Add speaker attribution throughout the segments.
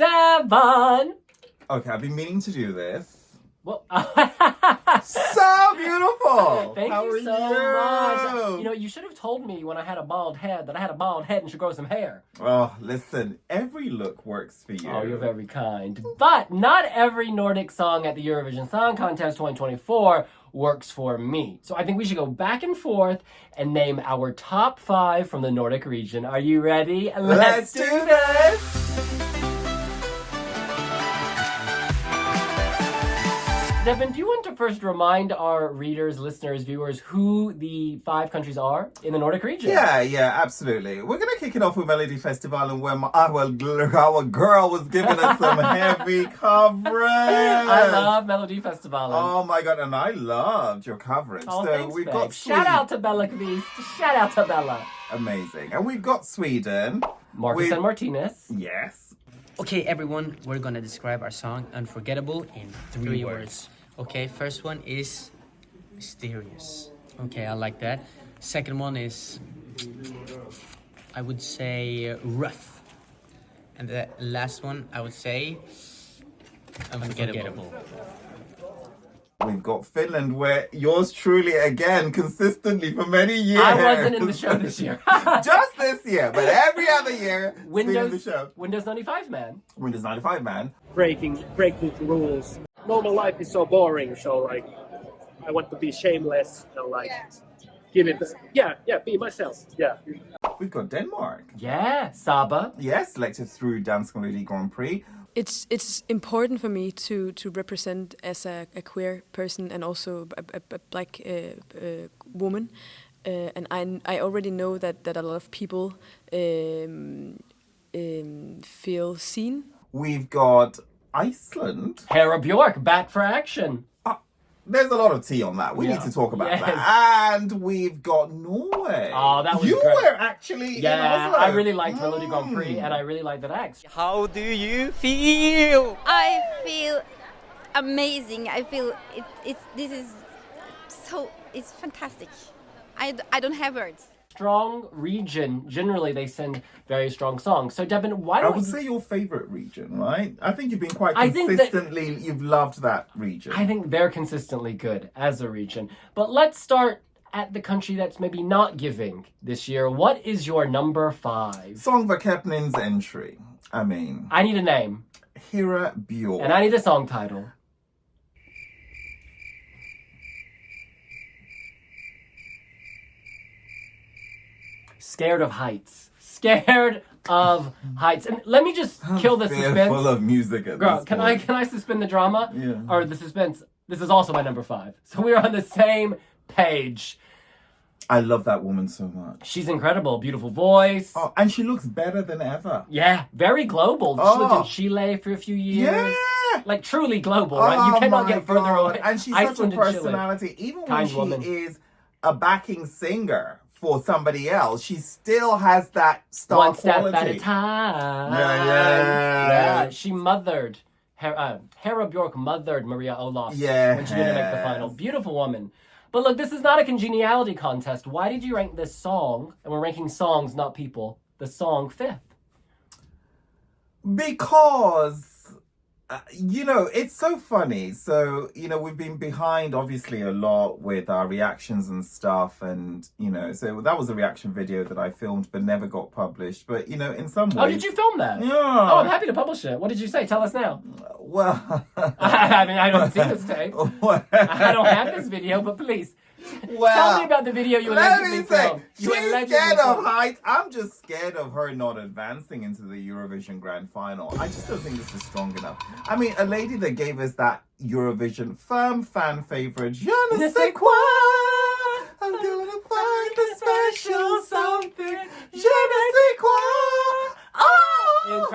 Speaker 1: Deban!
Speaker 2: Okay, I've been meaning to do this.
Speaker 1: Well,
Speaker 2: So beautiful!
Speaker 1: Thank
Speaker 2: How
Speaker 1: you
Speaker 2: are
Speaker 1: so much.
Speaker 2: you?
Speaker 1: You know, you should have told me when I had a bald head that I had a bald head and should grow some hair.
Speaker 2: Oh, listen, every look works for you.
Speaker 1: Oh, you're very kind. But not every Nordic song at the Eurovision Song Contest 2024 works for me. So I think we should go back and forth and name our top 5 from the Nordic region. Are you ready?
Speaker 2: Let's do this!
Speaker 1: Deban, do you want to first remind our readers, listeners, viewers who the 5 countries are in the Nordic region?
Speaker 2: Yeah, absolutely. We're going to kick it off with Melody Festival, and where our girl was giving us some heavy coverage.
Speaker 1: I love Melody Festival.
Speaker 2: Oh my God, and I loved your coverage.
Speaker 1: Oh,
Speaker 2: so
Speaker 1: thanks,
Speaker 2: we've
Speaker 1: babe.
Speaker 2: got
Speaker 1: Shout out to Bella Kvist. Shout out to Bella.
Speaker 2: Amazing. And we've got Sweden.
Speaker 1: Marcus and Martinus.
Speaker 2: Yes.
Speaker 3: Okay, everyone, we're gonna describe our song Unforgettable in 3 words. Okay, first one is mysterious. Okay, I like that. Second one is, I would say, rough. And the last one, I would say, unforgettable.
Speaker 2: We've got Finland, where yours truly, again, consistently for many years.
Speaker 1: I wasn't in the show this year.
Speaker 2: Just this year, but every other year, been in the show.
Speaker 1: Windows 95 man.
Speaker 2: Windows 95, man.
Speaker 4: breaking rules. Normal life is so boring, so like I want to be shameless and like give it be myself. Yeah.
Speaker 2: We've got Denmark.
Speaker 1: Yeah, Saba.
Speaker 2: Yes, selected through Dansk Melodi Grand Prix.
Speaker 5: It's important for me to represent as a queer person and also a black woman, and I already know that a lot of people feel seen.
Speaker 2: We've got Iceland.
Speaker 1: Hera Björk, back for action.
Speaker 2: There's a lot of tea on that. We need to talk about that. And we've got Norway.
Speaker 1: Oh, that was
Speaker 2: you
Speaker 1: great.
Speaker 2: were actually in Oslo.
Speaker 1: I really liked Melody Grand Prix, and I really liked that act.
Speaker 3: How do you feel?
Speaker 6: I feel amazing. I feel it's fantastic. I don't have words.
Speaker 1: Strong region, generally they send very strong songs. So Deban, why
Speaker 2: I
Speaker 1: don't
Speaker 2: would say your favorite region, right? I think you've been quite consistently, you've loved that region.
Speaker 1: I think they're consistently good as a region. But let's start at the country that's maybe not giving this year. What is your number 5?
Speaker 2: Sångvakeppningens entry. I
Speaker 1: need a name.
Speaker 2: Hera Björk.
Speaker 1: And I need a song title. Scared of heights. Scared of heights. And let me just kill the suspense.
Speaker 2: Full of music at
Speaker 1: Girl,
Speaker 2: this
Speaker 1: can I suspend the drama?
Speaker 2: Yeah.
Speaker 1: Or the suspense? This is also my number 5. So we're on the same page.
Speaker 2: I love that woman so much.
Speaker 1: She's incredible. Beautiful voice.
Speaker 2: Oh, and she looks better than ever.
Speaker 1: Yeah, very global. She lived in Chile for a few years.
Speaker 2: Yeah.
Speaker 1: Like truly global, right? You cannot get further away.
Speaker 2: And she's
Speaker 1: Iceland
Speaker 2: such a
Speaker 1: and Chile.
Speaker 2: personality. Even
Speaker 1: Kind
Speaker 2: when
Speaker 1: woman.
Speaker 2: she is a backing singer for somebody else, she still has that star
Speaker 1: One
Speaker 2: quality.
Speaker 1: step at a time.
Speaker 2: Yeah.
Speaker 1: She mothered, Hera Björk mothered Maria Olof
Speaker 2: Yes.
Speaker 1: when she didn't make the final. Beautiful woman. But look, this is not a congeniality contest. Why did you rank this song, and we're ranking songs, not people, the song 5th?
Speaker 2: Because, it's so funny. So, we've been behind, obviously, a lot with our reactions and stuff. And, so that was a reaction video that I filmed but never got published. But, in some ways...
Speaker 1: Oh, did you film that?
Speaker 2: Yeah.
Speaker 1: Oh, I'm happy to publish it. What did you say? Tell us now.
Speaker 2: Well...
Speaker 1: I mean, I don't see this tape. I don't have this video, but please. Tell me about the video you allegedly filmed.
Speaker 2: She's scared of heights. I'm just scared of her not advancing into the Eurovision Grand Final. I just don't think this is strong enough. I mean, a lady that gave us that Eurovision firm fan favorite, Je ne sais quoi, I'm gonna find a special something, Je ne sais quoi. Oh!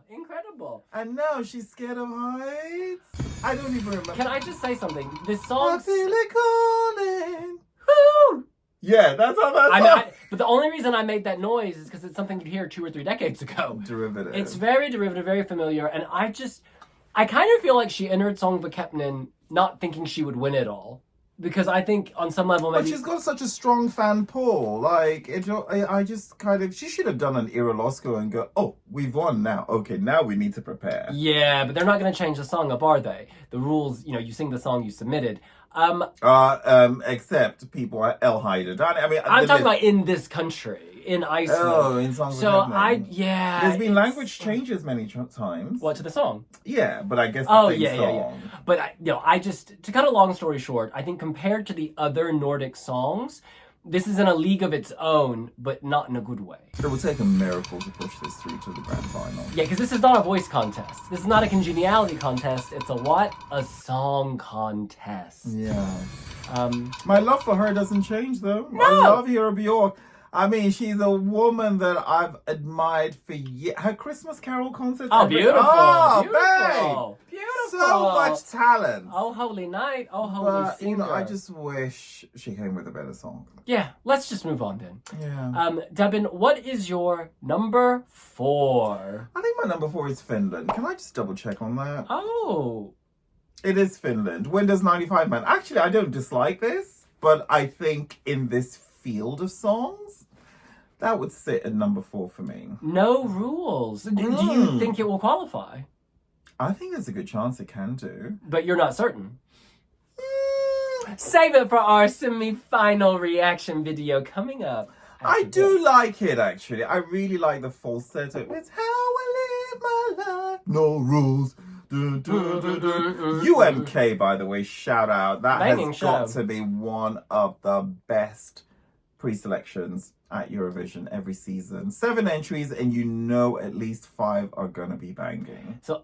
Speaker 1: Incredible.
Speaker 2: And now she's scared of heights. I don't even remember.
Speaker 1: Can I just say something? This song...
Speaker 2: I feel it calling. Woo! Yeah, that's how that's
Speaker 1: but the only reason I made that noise is because it's something you'd hear 2 or 3 decades ago.
Speaker 2: Derivative.
Speaker 1: It's very derivative, very familiar, and I kind of feel like she entered Sångvakeppnin not thinking she would win it all. because I think on some level maybe...
Speaker 2: But she's got such a strong fan pull. Like, I just kind of... She should have done an Ira Losco and go, oh, we've won now. Okay, now we need to prepare.
Speaker 1: Yeah, but they're not going to change the song up, are they? The rules, you sing the song you submitted.
Speaker 2: Except people at El Haida. I mean,
Speaker 1: I'm talking about in this country, in Iceland.
Speaker 2: Oh, in songs.
Speaker 1: So
Speaker 2: yeah. There's been language changes many times.
Speaker 1: What, to the song?
Speaker 2: Yeah, but I guess the same song.
Speaker 1: Yeah. But I just, to cut a long story short, I think compared to the other Nordic songs, this is in a league of its own, but not in a good way.
Speaker 2: It would take a miracle to push this through to the grand final.
Speaker 1: Yeah, because this is not a voice contest. This is not a congeniality contest. It's a what? A song contest.
Speaker 2: Yeah. My love for her doesn't change, though.
Speaker 1: No.
Speaker 2: I love Hera Björk. I mean, she's a woman that I've admired for years. Her Christmas Carol concerts.
Speaker 1: Oh, beautiful.
Speaker 2: Oh,
Speaker 1: Beautiful.
Speaker 2: babe. So much talent.
Speaker 1: Oh, holy night. Oh, holy singer.
Speaker 2: I just wish she came with a better song.
Speaker 1: Yeah, let's just move on then.
Speaker 2: Yeah.
Speaker 1: Deban, what is your number 4?
Speaker 2: I think my number 4 is Finland. Can I just double check on that?
Speaker 1: Oh.
Speaker 2: It is Finland. Windows 95 Man. Actually, I don't dislike this, but I think in this field of songs, that would sit at number 4 for me.
Speaker 1: No rules. Do you think it will qualify?
Speaker 2: I think there's a good chance it can do.
Speaker 1: But you're not certain. Save it for our semi-final reaction video coming up.
Speaker 2: I do like it, actually. I really like the falsetto. It's how I live my life. No rules. UMK, by the way, shout out. That has got to be one of the best pre-selections at Eurovision every season. 7 entries, and at least 5 are gonna be banging.
Speaker 1: So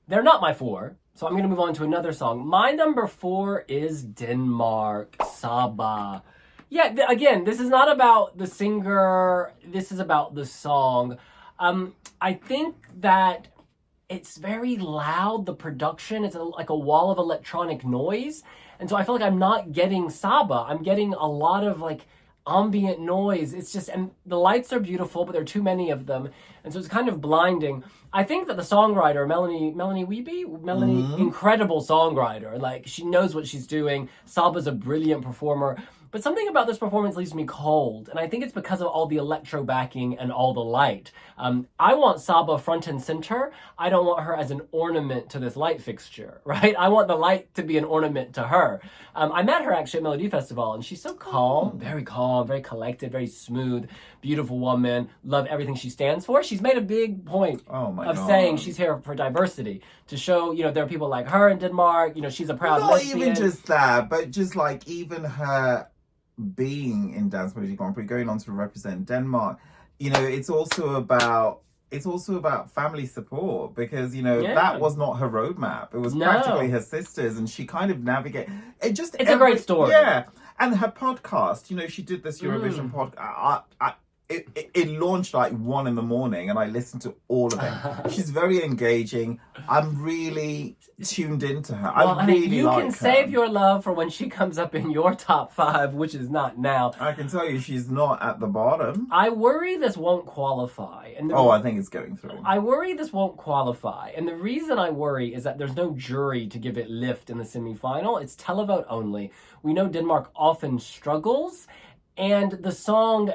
Speaker 1: they're not my 4, so I'm gonna move on to another song. My number 4 is Denmark, Saba. Yeah, again, this is not about the singer, this is about the song. I think that it's very loud, the production, it's like a wall of electronic noise. And so I feel like I'm not getting Saba. I'm getting a lot of like ambient noise. It's just, and the lights are beautiful, but there are too many of them. And so it's kind of blinding. I think that the songwriter, Melanie, incredible songwriter. Like, she knows what she's doing. Saba's a brilliant performer. But something about this performance leaves me cold, and I think it's because of all the electro backing and all the light. I want Saba front and center. I don't want her as an ornament to this light fixture, right? I want the light to be an ornament to her. I met her actually at Melody Festival, and she's so calm, very collected, very smooth, beautiful woman. Love everything she stands for. She's made a big point of saying she's here for diversity, to show, there are people like her in Denmark. She's a proud lesbian.
Speaker 2: Not even just that, but just like even her being in Dance Melody Grand Prix, going on to represent Denmark, it's also about family support, because that was not her roadmap. It was practically her sisters, and she kind of navigated it. It's
Speaker 1: a great story.
Speaker 2: Yeah, and her podcast. She did this Eurovision podcast. It launched like 1 a.m, and I listened to all of it. She's very engaging. I'm really tuned into her.
Speaker 1: Well,
Speaker 2: I really
Speaker 1: you
Speaker 2: like her.
Speaker 1: can save your love for when she comes up in your top 5, which is not now.
Speaker 2: I can tell you she's not at the bottom.
Speaker 1: I worry this won't qualify.
Speaker 2: I think it's going through.
Speaker 1: I worry this won't qualify. And the reason I worry is that there's no jury to give it lift in the semi-final. It's televote only. We know Denmark often struggles, and the song...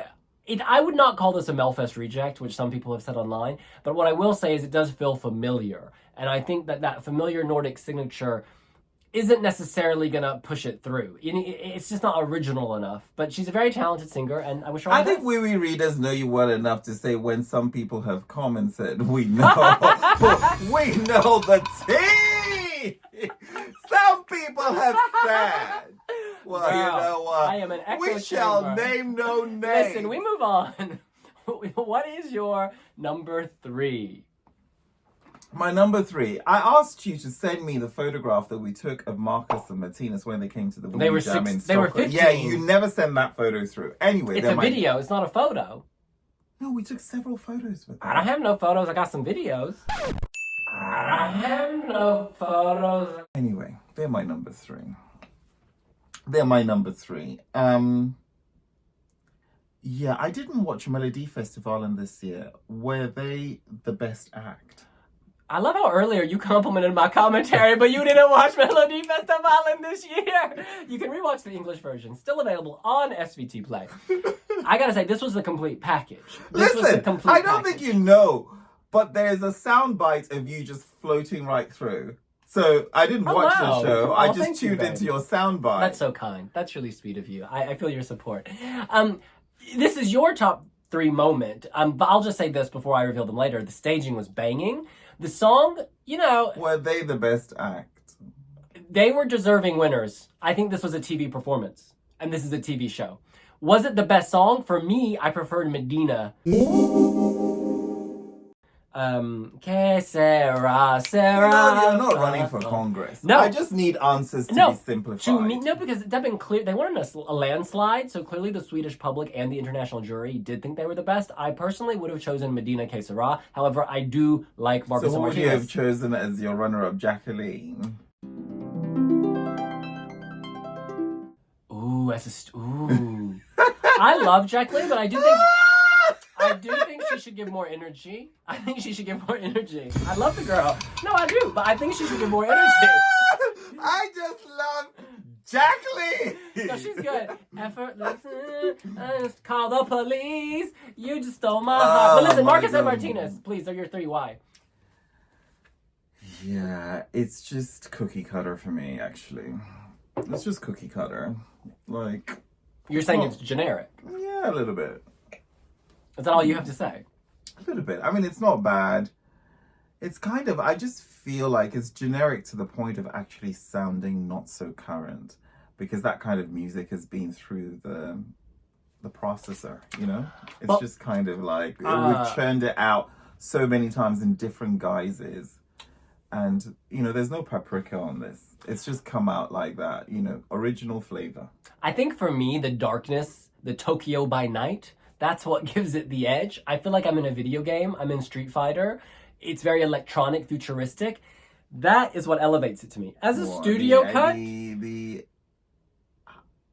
Speaker 1: I would not call this a Melfest reject, which some people have said online, but what I will say is it does feel familiar. And I think that familiar Nordic signature isn't necessarily going to push it through. It's just not original enough. But she's a very talented singer, and I wish her all the best.
Speaker 2: I think we readers know you well enough to say when some people have commented, we know. We know the tea! Some people have said... Well, you know what?
Speaker 1: I am an echo
Speaker 2: we shall
Speaker 1: chamber.
Speaker 2: name no names.
Speaker 1: Listen, we move on. What is your number 3?
Speaker 2: My number 3. I asked you to send me the photograph that we took of Marcus and Martinus when they came to the Women's Jam in Stockholm.
Speaker 1: They were 15.
Speaker 2: Yeah, you never send that photo through. Anyway,
Speaker 1: it's a video. It's not a photo.
Speaker 2: No, we took several photos with them.
Speaker 1: I don't have no photos. I got some videos. I have no photos.
Speaker 2: Anyway, they're my number 3. They're my number 3. Yeah, I didn't watch Melody Festival this year. Were they the best act?
Speaker 1: I love how earlier you complimented my commentary, but you didn't watch Melody Festivalen this year. You can rewatch the English version, still available on SVT Play. I gotta say, this was the complete package.
Speaker 2: Listen, I don't think you know, but there's a soundbite of you just floating right through. So I didn't watch the show. I just tuned into your soundbite.
Speaker 1: That's so kind. That's really sweet of you. I feel your support. This is your top 3 moment. But I'll just say this before I reveal them later. The staging was banging. The song, you know...
Speaker 2: Were they the best act?
Speaker 1: They were deserving winners. I think this was a TV performance. And this is a TV show. Was it the best song? For me, I preferred Medina. Que sera, sera.
Speaker 2: No, you're not running for Congress.
Speaker 1: No.
Speaker 2: I just need answers to be simplified.
Speaker 1: No, because Deban they wanted a landslide, so clearly the Swedish public and the international jury did think they were the best. I personally would have chosen Medina Que Sera. However, I do like Marcus
Speaker 2: So
Speaker 1: and
Speaker 2: who would you
Speaker 1: Martinus.
Speaker 2: have chosen as your runner-up, Jacqueline?
Speaker 1: Ooh, ooh. I love Jacqueline, but I do think she should give more energy. I think she should give more energy. I love the girl. No, I do, but I think she should give more energy.
Speaker 2: I just love Jacqueline.
Speaker 1: No, she's good. Effortless. Call the police. You just stole my heart. But listen, Marcus and Martinus, please, they're your 3. Why?
Speaker 2: Yeah, it's just cookie cutter for me, actually. It's just cookie cutter. Like...
Speaker 1: You're saying it's generic.
Speaker 2: Yeah, a little bit.
Speaker 1: Is that all you have to say?
Speaker 2: A little bit. I mean, it's not bad. It's kind of, I just feel like it's generic to the point of actually sounding not so current, because that kind of music has been through the processor, you know? It's just kind of like, we've churned it out so many times in different guises. And, you know, there's no paprika on this. It's just come out like that, you know, original flavor.
Speaker 1: I think for me, the darkness, the Tokyo by night, that's what gives it the edge. I feel like I'm in a video game. I'm in Street Fighter. It's very electronic, futuristic. That is what elevates it to me. As a studio cut...
Speaker 2: The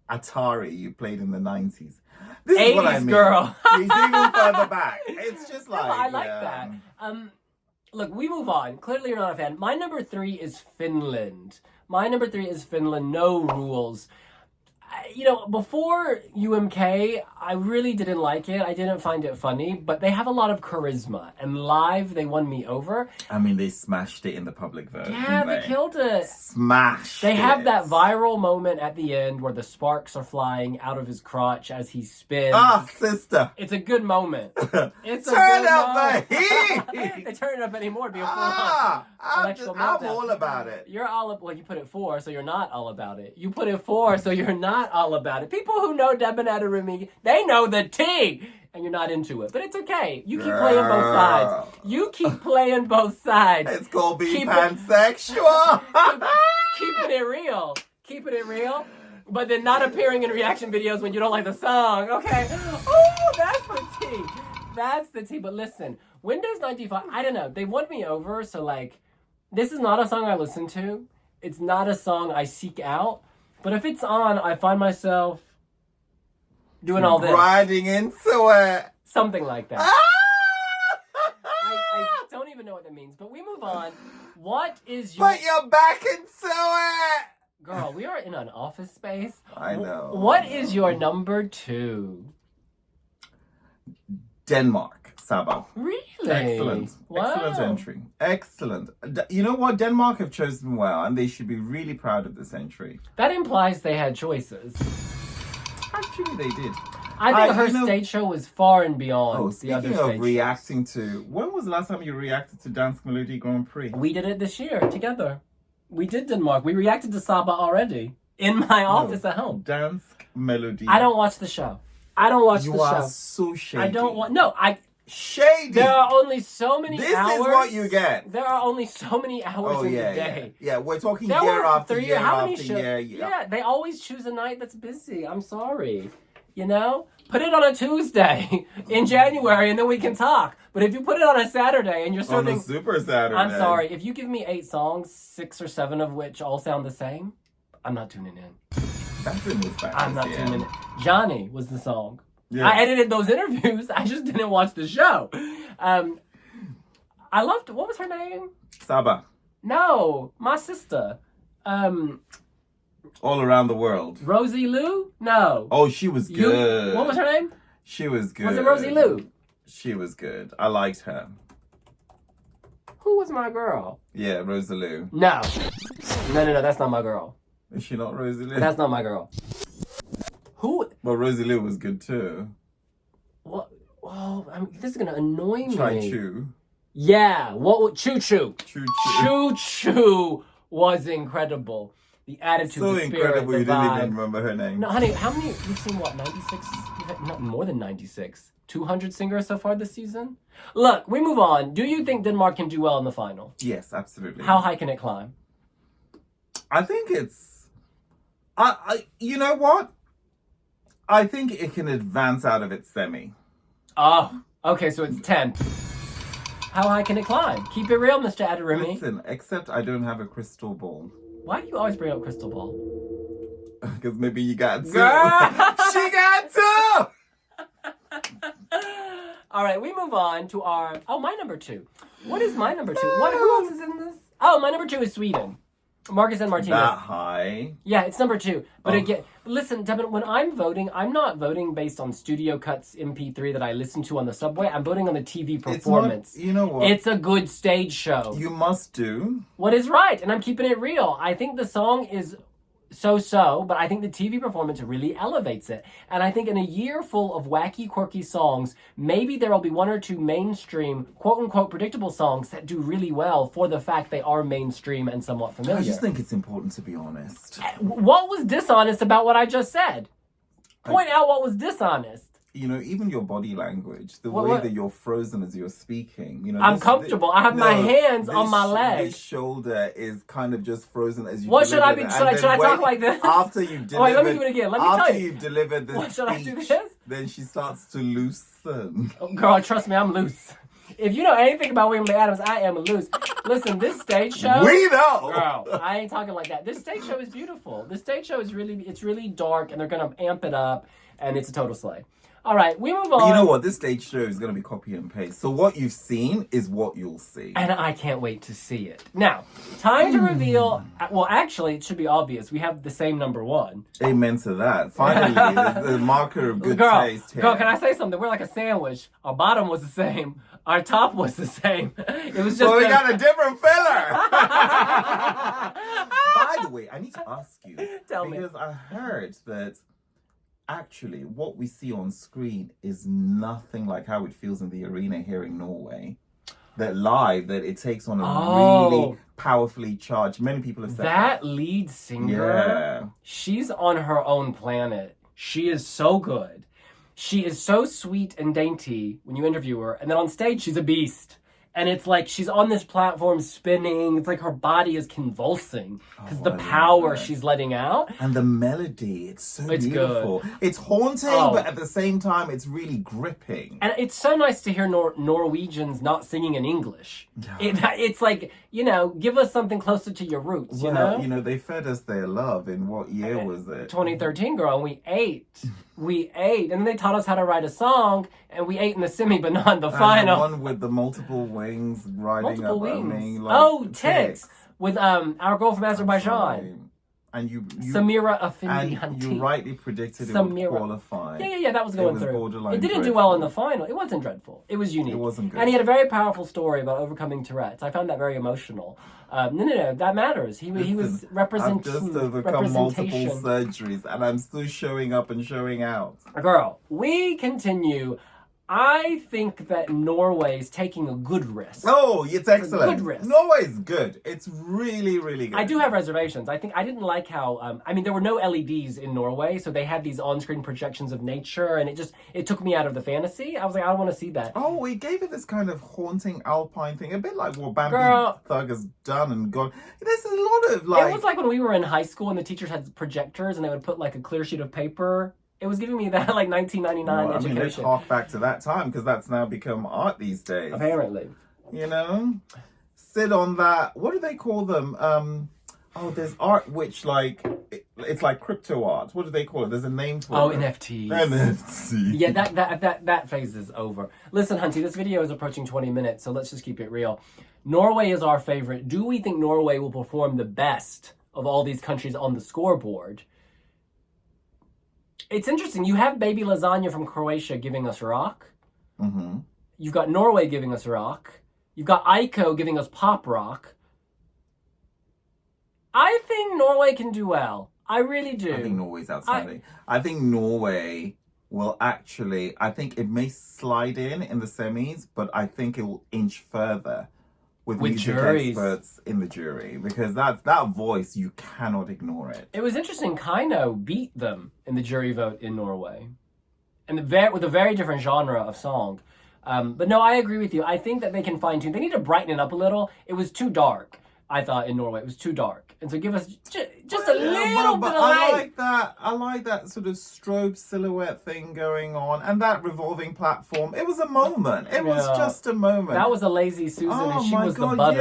Speaker 2: Atari you played in the 90s. This
Speaker 1: 80s
Speaker 2: is what I mean.
Speaker 1: Girl.
Speaker 2: It's even further back. It's just like...
Speaker 1: I like that. Look, we move on. Clearly you're not a fan. My number 3 is Finland. No rules. You know, before UMK, I really didn't like it. I didn't find it funny, but they have a lot of charisma. And live, they won me over.
Speaker 2: I mean, they smashed it in the public vote.
Speaker 1: Yeah, they killed it.
Speaker 2: Smashed
Speaker 1: They have
Speaker 2: it.
Speaker 1: that viral moment at the end where the sparks are flying out of his crotch as he spins.
Speaker 2: Ah, sister.
Speaker 1: It's a good moment. It's
Speaker 2: Turn up the heat!
Speaker 1: They turn it up anymore to be a full-on electrical
Speaker 2: I'm
Speaker 1: meltdown.
Speaker 2: all about it.
Speaker 1: You're well, you put it 4, so you're not all about it. You put it 4, so you're not all about it. People who know Deban Rumi, they know the tea, and you're not into it. But it's okay. You keep playing both sides. You keep playing both sides.
Speaker 2: It's called being pansexual.
Speaker 1: Keeping it real. Keeping it real. But then not appearing in reaction videos when you don't like the song. Okay. Oh, that's the tea. That's the tea. But listen, Windows 95, I don't know. They won me over, so like, this is not a song I listen to. It's not a song I seek out. But if it's on, I find myself doing all this.
Speaker 2: Grinding into it.
Speaker 1: Something like that. I don't even know what that means. But we move on. What is your...
Speaker 2: But you're back into it.
Speaker 1: Girl, we are in an office space.
Speaker 2: I know.
Speaker 1: What is your number 2?
Speaker 2: Denmark. Saba.
Speaker 1: Really?
Speaker 2: Excellent.
Speaker 1: Wow.
Speaker 2: Excellent entry. Excellent. You know what? Denmark have chosen well, and they should be really proud of this entry.
Speaker 1: That implies they had choices.
Speaker 2: Actually, they did.
Speaker 1: I think her stage show was far and beyond the other
Speaker 2: speaking
Speaker 1: stage
Speaker 2: of reacting to... When was the last time you reacted to Dansk Melodi Grand Prix?
Speaker 1: shows. We did it this year together. We did Denmark. We reacted to Saba already in my office at home.
Speaker 2: Dansk Melodi.
Speaker 1: I don't watch the show. I don't watch the show.
Speaker 2: You are so shady.
Speaker 1: I don't want... No,
Speaker 2: Shady.
Speaker 1: There are only so many hours.
Speaker 2: This is what you get.
Speaker 1: There are only so many hours in the day.
Speaker 2: Yeah, we're talking
Speaker 1: There
Speaker 2: year
Speaker 1: were
Speaker 2: after
Speaker 1: 3
Speaker 2: year
Speaker 1: how many
Speaker 2: after
Speaker 1: shows?
Speaker 2: year.
Speaker 1: Yeah, they always choose a night that's busy. I'm sorry. You know? Put it on a Tuesday in January and then we can talk. But if you put it on a Saturday and you're serving...
Speaker 2: On a super Saturday.
Speaker 1: I'm sorry. If you give me 8 songs, 6 or 7 of which all sound the same, I'm not tuning in.
Speaker 2: That's in this bag.
Speaker 1: I'm not tuning in. Johnny was the song.
Speaker 2: Yeah.
Speaker 1: I edited those interviews. I just didn't watch the show. I loved, what was her name?
Speaker 2: Saba.
Speaker 1: No, my sister.
Speaker 2: All around the world.
Speaker 1: Rosie Lou? No.
Speaker 2: Oh, she was good.
Speaker 1: What was her name?
Speaker 2: She was good.
Speaker 1: Was it Rosie Lou?
Speaker 2: She was good. I liked her.
Speaker 1: Who was my girl?
Speaker 2: Yeah, Rosalou.
Speaker 1: No. No, that's not my girl.
Speaker 2: Is she not Rosalou?
Speaker 1: That's not my girl. Who?
Speaker 2: Well, Rosalou was good too.
Speaker 1: What? Oh, this is gonna annoy me.
Speaker 2: Chai Chu.
Speaker 1: Yeah. What? Choo Choo.
Speaker 2: Choo
Speaker 1: Choo Choo was incredible. The attitude,
Speaker 2: so
Speaker 1: the spirit,
Speaker 2: incredible
Speaker 1: the
Speaker 2: you
Speaker 1: vibe.
Speaker 2: didn't even remember her name.
Speaker 1: No, honey, how many? You've seen what? 96? Not more than 96. 200 singers so far this season. Look, we move on. Do you think Denmark can do well in the final?
Speaker 2: Yes, absolutely.
Speaker 1: How high can it climb?
Speaker 2: I think it's. You know what? I think it can advance out of its semi.
Speaker 1: Oh, okay, so it's 10. How high can it climb? Keep it real, Mr. Adarimi.
Speaker 2: Listen, except I don't have a crystal ball.
Speaker 1: Why do you always bring up crystal ball?
Speaker 2: Because maybe you got two.
Speaker 1: Girl!
Speaker 2: She got two!
Speaker 1: All right, we move on to our... Oh, my number 2. What is my number 2? Who else is in this? Oh, my number 2 is Sweden. Marcus and Martinus.
Speaker 2: That high?
Speaker 1: Yeah, it's number 2. But again, listen, Deban, when I'm voting, I'm not voting based on studio cuts MP3 that I listen to on the subway. I'm voting on the TV performance.
Speaker 2: It's not, you know what?
Speaker 1: It's a good stage show.
Speaker 2: You must do.
Speaker 1: What is right, and I'm keeping it real. I think the song is so-so, but I think the TV performance really elevates it. And I think in a year full of wacky, quirky songs, maybe there will be 1 or 2 mainstream, quote-unquote, predictable songs that do really well for the fact they are mainstream and somewhat familiar.
Speaker 2: I just think it's important to be honest.
Speaker 1: What was dishonest about what I just said? Point out what was dishonest.
Speaker 2: You know, even your body language, the
Speaker 1: What-
Speaker 2: way
Speaker 1: what?
Speaker 2: that you're frozen as you're speaking. You know,
Speaker 1: I'm comfortable. I have my hands on my leg.
Speaker 2: This shoulder is kind of just frozen as you.
Speaker 1: What should I
Speaker 2: deliver
Speaker 1: be?
Speaker 2: it.
Speaker 1: Should I
Speaker 2: And
Speaker 1: should I
Speaker 2: then
Speaker 1: talk like this?
Speaker 2: After you've delivered,
Speaker 1: Oh, wait, let me do it again. Let me
Speaker 2: after
Speaker 1: tell you.
Speaker 2: you've delivered the
Speaker 1: What, should I do
Speaker 2: speech,
Speaker 1: this?
Speaker 2: then she starts to loosen.
Speaker 1: Oh, girl, trust me, I'm loose. If you know anything about William Lee Adams, I am loose. Listen, this stage show.
Speaker 2: We know.
Speaker 1: Girl, I ain't talking like that. This stage show is beautiful. This stage show is really dark, and they're gonna amp it up, and it's a total slay. All right, we move on.
Speaker 2: You know what? This stage show is going to be copy and paste. So what you've seen is what you'll see.
Speaker 1: And I can't wait to see it. Now, time to reveal. Well, actually, it should be obvious. We have the same number 1.
Speaker 2: Amen to that. Finally, the marker of good taste here.
Speaker 1: Girl, can I say something? We're like a sandwich. Our bottom was the same. Our top was the same. It was just.
Speaker 2: Well, we got a different filler. By the way, I need to ask you.
Speaker 1: Tell me.
Speaker 2: Because I heard that actually what we see on screen is nothing like how it feels in the arena here in Norway. That live, that it takes on a really powerfully charged. Many people have said
Speaker 1: That lead singer,
Speaker 2: Yeah.
Speaker 1: she's on her own planet. She is so good. She is so sweet and dainty when you interview her. And then on stage, she's a beast. And it's like she's on this platform spinning. It's like her body is convulsing because the
Speaker 2: I love
Speaker 1: power
Speaker 2: that.
Speaker 1: she's letting out.
Speaker 2: And the melody, it's so
Speaker 1: It's
Speaker 2: beautiful.
Speaker 1: good.
Speaker 2: It's haunting,
Speaker 1: Oh.
Speaker 2: but at the same time, it's really gripping.
Speaker 1: And it's so nice to hear Norwegians not singing in English. It's like, give us something closer to your roots,
Speaker 2: Well, they fed us their love in what year was it?
Speaker 1: 2013, girl, and we ate. We ate. And then they taught us how to write a song, and we ate in the semi, but not in the
Speaker 2: And
Speaker 1: final.
Speaker 2: the one with the multiple wings riding
Speaker 1: Multiple
Speaker 2: up
Speaker 1: wings.
Speaker 2: at me. Like
Speaker 1: Tix. With our girl from Azerbaijan.
Speaker 2: And you
Speaker 1: Samira Afindi
Speaker 2: and
Speaker 1: Hanti.
Speaker 2: you rightly predicted it
Speaker 1: Samira.
Speaker 2: would qualify.
Speaker 1: Yeah, that was going
Speaker 2: was
Speaker 1: through.
Speaker 2: borderline
Speaker 1: It didn't do well in the
Speaker 2: dreadful.
Speaker 1: final. It wasn't dreadful. It was unique.
Speaker 2: It wasn't good.
Speaker 1: And he had a very powerful story about overcoming Tourette's. I found that very emotional. No, that matters. He was
Speaker 2: Listen,
Speaker 1: representing
Speaker 2: I've just overcome multiple
Speaker 1: representation.
Speaker 2: surgeries and I'm still showing up and showing out.
Speaker 1: Girl, we continue. I think that Norway's taking a good risk.
Speaker 2: Oh, it's excellent.
Speaker 1: Good risk.
Speaker 2: Norway's good. It's really, really good.
Speaker 1: I do have reservations. I didn't like how, there were no LEDs in Norway, so they had these on-screen projections of nature, and it took me out of the fantasy. I was like, I don't want to see that.
Speaker 2: Oh, we gave it this kind of haunting alpine thing, a bit like what Bambi
Speaker 1: Girl.
Speaker 2: Thug has done and gone. There's a lot of like.
Speaker 1: It was like when we were in high school and the teachers had projectors and they would put like a clear sheet of paper. It was giving me that like 1999
Speaker 2: Well, I mean, let's
Speaker 1: education.
Speaker 2: hark back to that time because that's now become art these days.
Speaker 1: Apparently.
Speaker 2: You know? Sit on that. What do they call them? Oh, there's art which it's like crypto art. What do they call it? There's a name for it.
Speaker 1: NFTs.
Speaker 2: NFT.
Speaker 1: Yeah, that phase is over. Listen, Hunty, this video is approaching 20 minutes, so let's just keep it real. Norway is our favorite. Do we think Norway will perform the best of all these countries on the scoreboard? It's interesting. You have Baby Lasagna from Croatia giving us rock.
Speaker 2: Mm-hmm.
Speaker 1: You've got Norway giving us rock. You've got Aiko giving us pop rock. I think Norway can do well. I really do.
Speaker 2: I think Norway's outstanding. I think Norway will actually, I think it may slide in the semis, but I think it will inch further with music
Speaker 1: juries.
Speaker 2: experts in the jury, because that voice, you cannot ignore it.
Speaker 1: It was interesting. Kaino beat them in the jury vote in Norway, and with a very different genre of song. But no, I agree with you. I think that they can fine tune. They need to brighten it up a little. It was too dark. I thought in Norway it was too dark, and so give us just a little bit of light.
Speaker 2: I like that sort of strobe silhouette thing going on, and that revolving platform. It was a moment. It was just a moment.
Speaker 1: That was a lazy Susan, and she was
Speaker 2: God,
Speaker 1: the butter.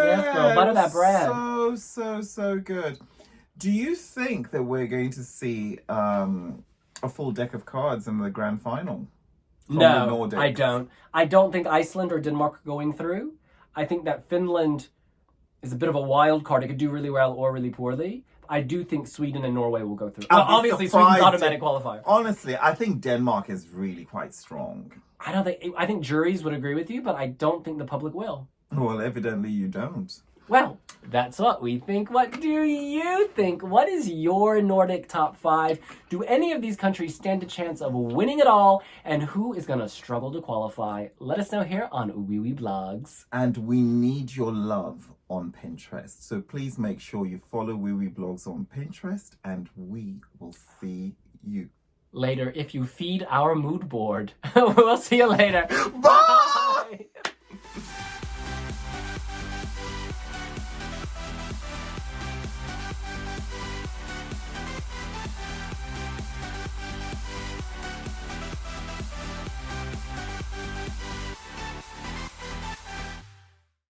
Speaker 1: Yes, girl, butter that bread.
Speaker 2: So good. Do you think that we're going to see a full deck of cards in the grand final?
Speaker 1: No, I don't. I don't think Iceland or Denmark are going through. I think that Finland is a bit of a wild card. It could do really well or really poorly. I do think Sweden and Norway will go through. Obviously, Sweden's automatic qualifier.
Speaker 2: Honestly, I think Denmark is really quite strong.
Speaker 1: I think juries would agree with you, but I don't think the public will.
Speaker 2: Well, evidently you don't.
Speaker 1: Well, that's what we think. What do you think? What is your Nordic top 5? Do any of these countries stand a chance of winning it all? And who is going to struggle to qualify? Let us know here on wiwibloggs.
Speaker 2: And we need your love on Pinterest. So please make sure you follow wiwibloggs on Pinterest, and we will see you
Speaker 1: later if you feed our mood board. We'll see you later.
Speaker 2: Bye!